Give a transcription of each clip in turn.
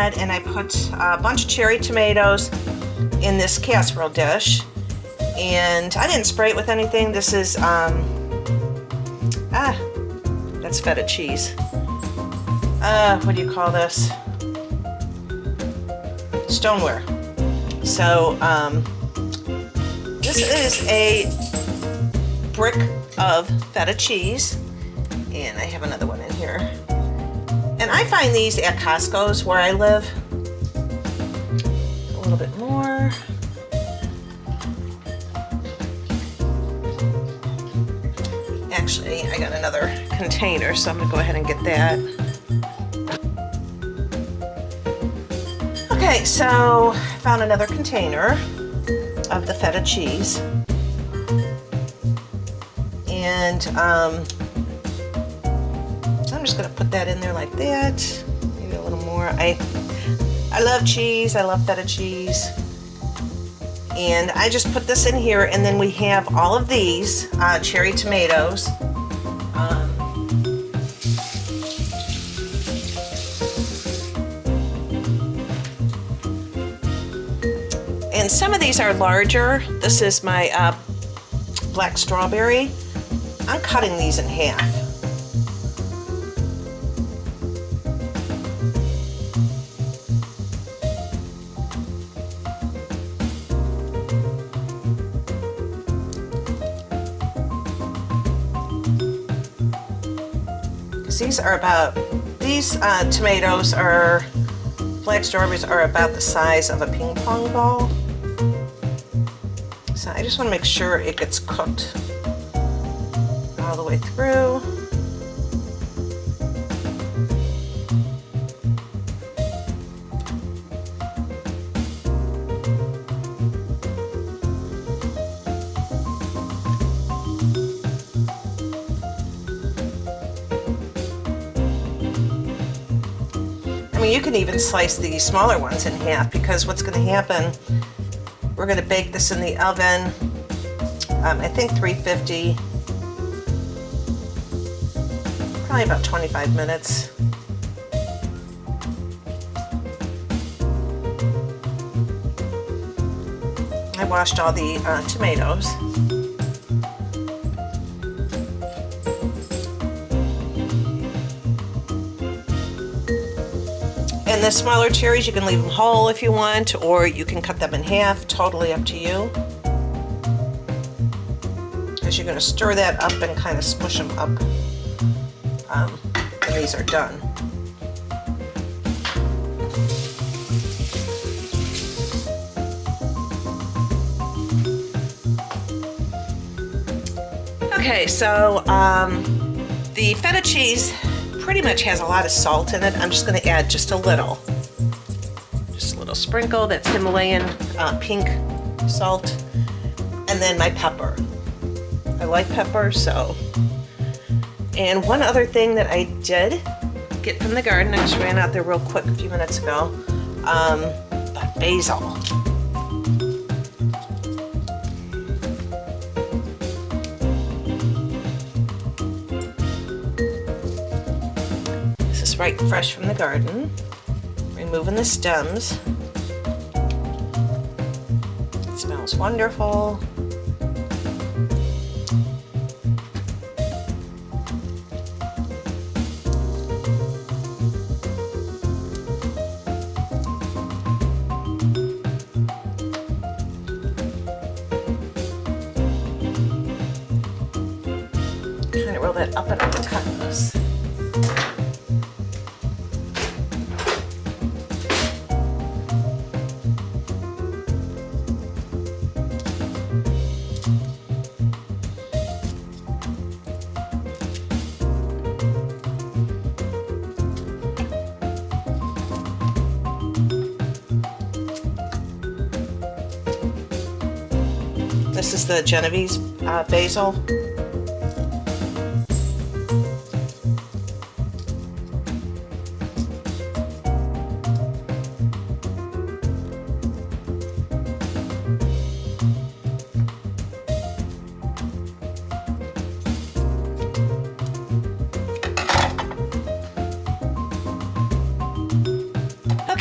ahead and I put a bunch of cherry tomatoes in this casserole dish. And I didn't spray it with anything. This is, that's feta cheese. What do you call this? Stoneware. So, this is a brick of feta cheese. And I have another one in here. And I find these at Costco's where I live. A little bit more. Actually, I got another container, so I'm going to go ahead and get that. Okay, so I found another container of the feta cheese. And I'm just going to put that in there like that. Maybe a little more. I love cheese. I love feta cheese. And I just put this in here, and then we have all of these cherry tomatoes. And some of these are larger. This is my black strawberry. I'm cutting these in half. These tomatoes are, black strawberries are about the size of a ping pong ball. So I just want to make sure it gets cooked all the way through. I mean, you can even slice the smaller ones in half, because what's going to happen, we're going to bake this in the oven, I think 350, probably about 25 minutes. I washed all the tomatoes. And the smaller cherries, you can leave them whole if you want, or you can cut them in half, totally up to you. Because you're going to stir that up and kind of smush them up when these are done. Okay, so the feta cheese pretty much has a lot of salt in it. I'm just going to add just a little sprinkle. That's Himalayan pink salt, and then my pepper. I like pepper, so. And one other thing that I did get from the garden, I just ran out there real quick a few minutes ago, basil. Right, fresh from the garden. Removing the stems. It smells wonderful. Kind of roll that up and over top of this. This is the Genovese basil.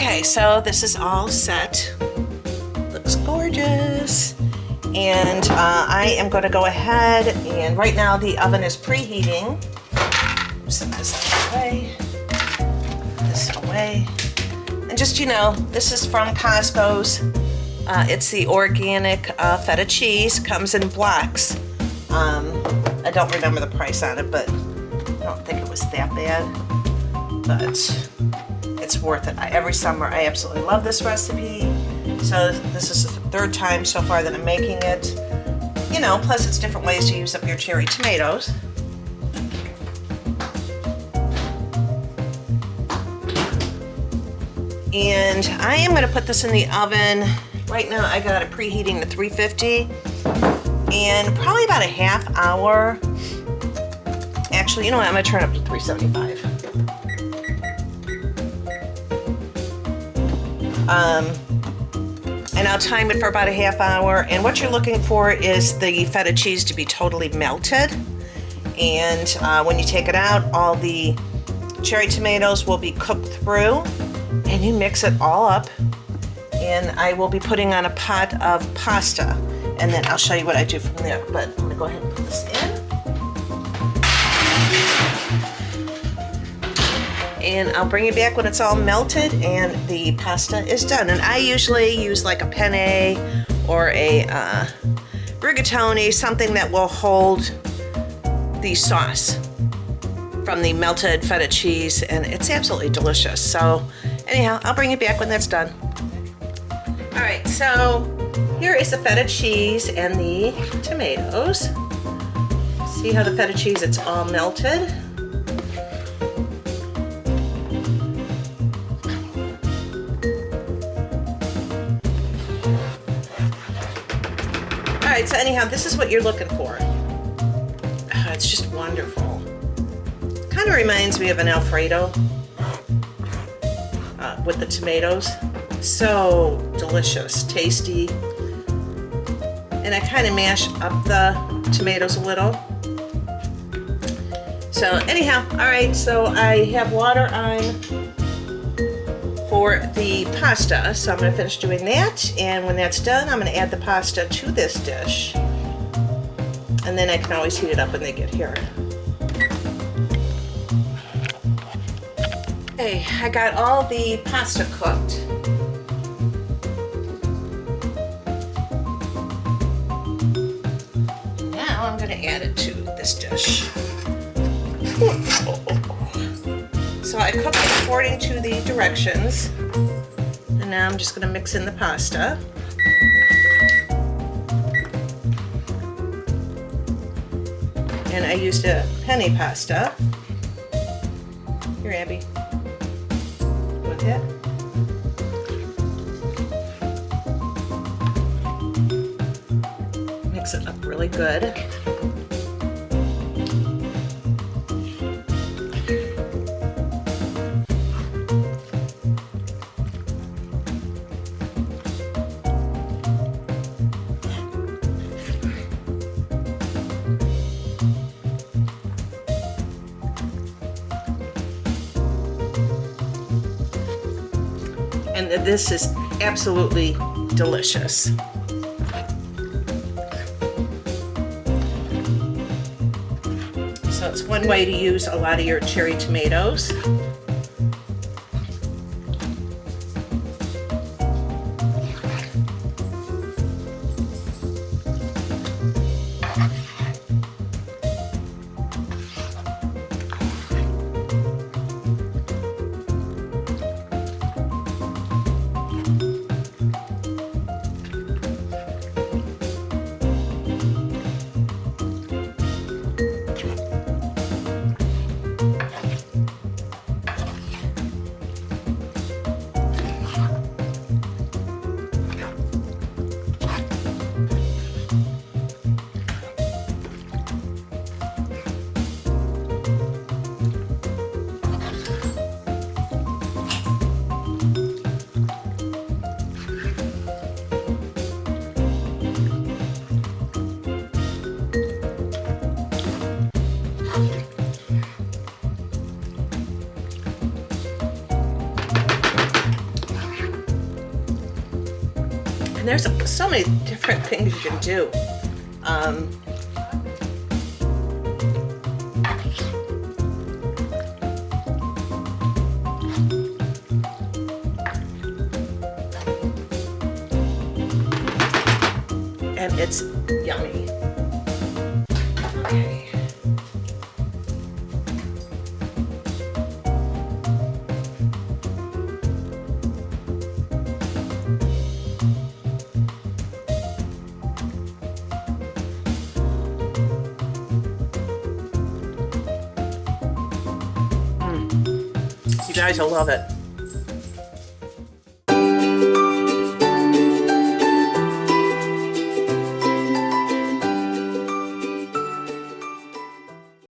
Okay, so this is all set. Looks gorgeous. And I am going to go ahead, and right now the oven is preheating. Set this away. This away. And just, you know, this is from Costco's. It's the organic feta cheese. Comes in blocks. I don't remember the price on it, but I don't think it was that bad. But it's worth it. Every summer I absolutely love this recipe. So this is the third time so far that I'm making it. You know, plus it's different ways to use up your cherry tomatoes. And I am going to put this in the oven. Right now I got it preheating to 350. And probably about a half hour. Actually, you know what? I'm going to turn it up to 375. And I'll time it for about a half hour. And what you're looking for is the feta cheese to be totally melted. And when you take it out, all the cherry tomatoes will be cooked through. And you mix it all up. And I will be putting on a pot of pasta. And then I'll show you what I do from there. But I'm going to go ahead and put this in. And I'll bring you back when it's all melted and the pasta is done. And I usually use like a penne or a rigatoni, something that will hold the sauce from the melted feta cheese, and it's absolutely delicious. So anyhow, I'll bring you back when that's done. All right, so here is the feta cheese and the tomatoes. See how the feta cheese, it's all melted. All right, so anyhow, this is what you're looking for. Oh, it's just wonderful. Kind of reminds me of an Alfredo with the tomatoes. So delicious, tasty. And I kind of mash up the tomatoes a little. So anyhow, all right, so I have water on for the pasta. So I'm going to finish doing that. And when that's done, I'm going to add the pasta to this dish. And then I can always heat it up when they get here. Okay, I got all the pasta cooked. Now I'm going to add it to this dish. So I cooked it according to the directions. And now I'm just going to mix in the pasta. And I used a penne pasta. Here, Abby. You want that? Mix it up really good. And this is absolutely delicious. So it's one way to use a lot of your cherry tomatoes. there's so many different things you can do. And it's yummy. Okay. You guys will love it.